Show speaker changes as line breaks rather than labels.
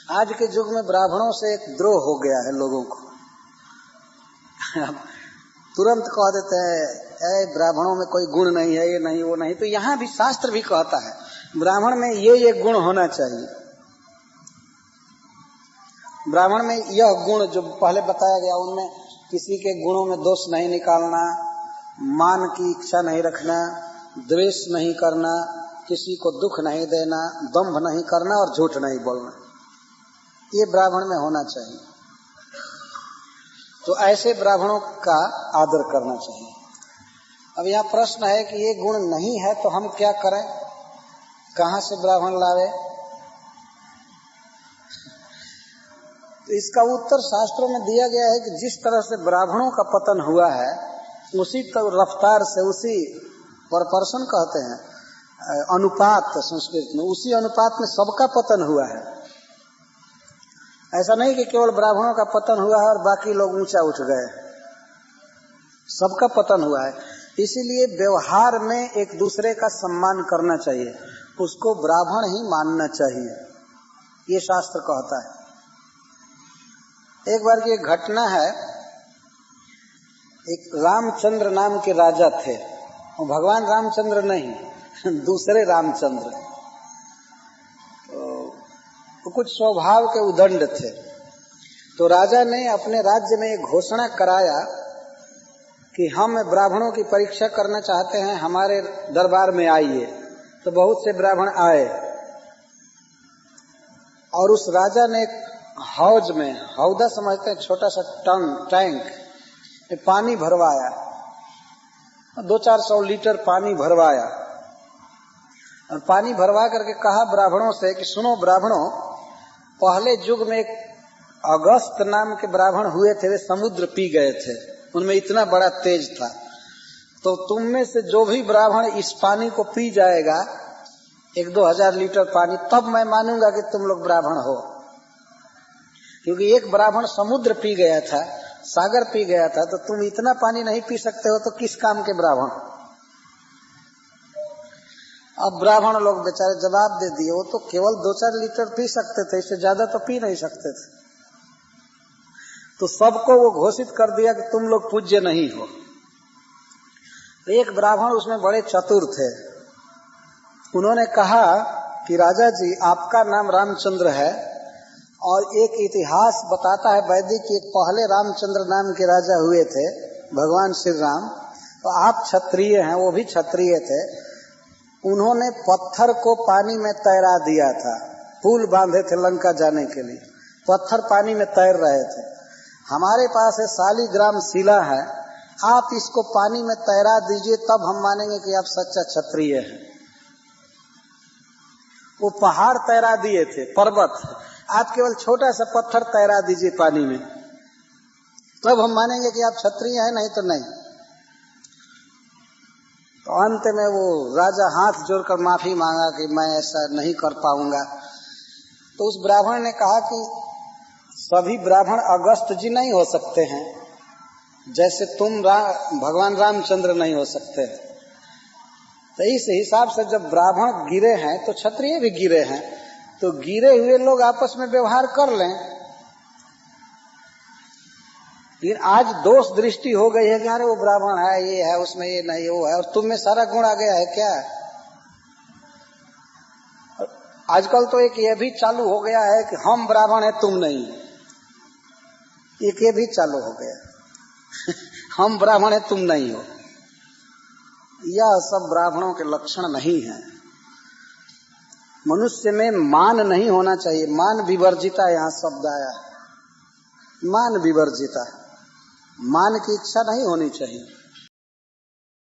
आज के युग में ब्राह्मणों से एक द्रोह हो गया है लोगों को। तुरंत कह देते हैं ब्राह्मणों में कोई गुण नहीं है, ये नहीं वो नहीं। तो यहाँ भी शास्त्र भी कहता है ब्राह्मण में ये गुण होना चाहिए। ब्राह्मण में यह गुण जो पहले बताया गया, उनमें किसी के गुणों में दोष नहीं निकालना, मान की इच्छा नहीं रखना, द्वेष नहीं करना, किसी को दुख नहीं देना, दंभ नहीं करना और झूठ नहीं बोलना, ये ब्राह्मण में होना चाहिए। तो ऐसे ब्राह्मणों का आदर करना चाहिए। अब यहाँ प्रश्न है कि ये गुण नहीं है तो हम क्या करें, कहाँ से ब्राह्मण लावे? तो इसका उत्तर शास्त्रों में दिया गया है कि जिस तरह से ब्राह्मणों का पतन हुआ है उसी रफ्तार से, उसी परपर्सन कहते हैं, अनुपात संस्कृत में, उसी अनुपात में सबका पतन हुआ है। ऐसा नहीं कि केवल ब्राह्मणों का पतन हुआ है और बाकी लोग ऊंचा उठ गए, सबका पतन हुआ है। इसीलिए व्यवहार में एक दूसरे का सम्मान करना चाहिए, उसको ब्राह्मण ही मानना चाहिए, ये शास्त्र कहता है। एक बार की एक घटना है, एक रामचंद्र नाम के राजा थे, और भगवान रामचंद्र नहीं दूसरे रामचंद्र, तो कुछ स्वभाव के उदंड थे। तो राजा ने अपने राज्य में एक घोषणा कराया कि हम ब्राह्मणों की परीक्षा करना चाहते हैं, हमारे दरबार में आइए। तो बहुत से ब्राह्मण आए और उस राजा ने हौज में, हौदा समझते हैं, छोटा सा टैंक में पानी भरवाया, 200-400 लीटर पानी भरवाया और पानी भरवा करके कहा ब्राह्मणों से कि सुनो ब्राह्मणों, पहले युग में एक अगस्त नाम के ब्राह्मण हुए थे, वे समुद्र पी गए थे, उनमें इतना बड़ा तेज था। तो तुम में से जो भी ब्राह्मण इस पानी को पी जाएगा, 1-2 हजार लीटर पानी, तब मैं मानूंगा कि तुम लोग ब्राह्मण हो। क्योंकि एक ब्राह्मण समुद्र पी गया था, सागर पी गया था, तो तुम इतना पानी नहीं पी सकते हो, तो किस काम के ब्राह्मण? अब ब्राह्मण लोग बेचारे जवाब दे दिए, वो तो केवल 2-4 लीटर पी सकते थे, इससे ज्यादा तो पी नहीं सकते थे। तो सबको वो घोषित कर दिया कि तुम लोग पूज्य नहीं हो। एक ब्राह्मण उसमें बड़े चतुर थे, उन्होंने कहा कि राजा जी, आपका नाम रामचंद्र है और एक इतिहास बताता है वैदिक कि एक पहले रामचंद्र नाम के राजा हुए थे, भगवान श्री राम। तो आप क्षत्रिय हैं, वो भी क्षत्रिय थे। उन्होंने पत्थर को पानी में तैरा दिया था, पुल बांधे थे लंका जाने के लिए, पत्थर पानी में तैर रहे थे। हमारे पास है शालिग्राम शिला है, आप इसको पानी में तैरा दीजिए, तब हम मानेंगे कि आप सच्चा क्षत्रिय हैं। वो पहाड़ तैरा दिए थे, पर्वत, आप केवल छोटा सा पत्थर तैरा दीजिए पानी में, तब हम मानेंगे कि आप क्षत्रिय हैं, नहीं तो नहीं। तो अंत में वो राजा हाथ जोड़कर माफी मांगा कि मैं ऐसा नहीं कर पाऊंगा। तो उस ब्राह्मण ने कहा कि सभी ब्राह्मण अगस्त जी नहीं हो सकते हैं, जैसे तुम भगवान रामचंद्र नहीं हो सकते। तो इस हिसाब से जब ब्राह्मण गिरे हैं तो क्षत्रिय भी गिरे हैं, तो गिरे हुए लोग आपस में व्यवहार कर लें। लेकिन आज दोष दृष्टि हो गई है कि अरे वो ब्राह्मण है, ये है, उसमें ये नहीं, वो है, और तुम में सारा गुण आ गया है क्या? आजकल तो एक ये भी चालू हो गया है कि हम ब्राह्मण है तुम नहीं, एक ये भी चालू हो गया हम ब्राह्मण है तुम नहीं हो। यह सब ब्राह्मणों के लक्षण नहीं है। मनुष्य में मान नहीं होना चाहिए, मान विवर्जिता यहाँ शब्द आया है, मान विवर्जिता, मान की इच्छा नहीं होनी चाहिए।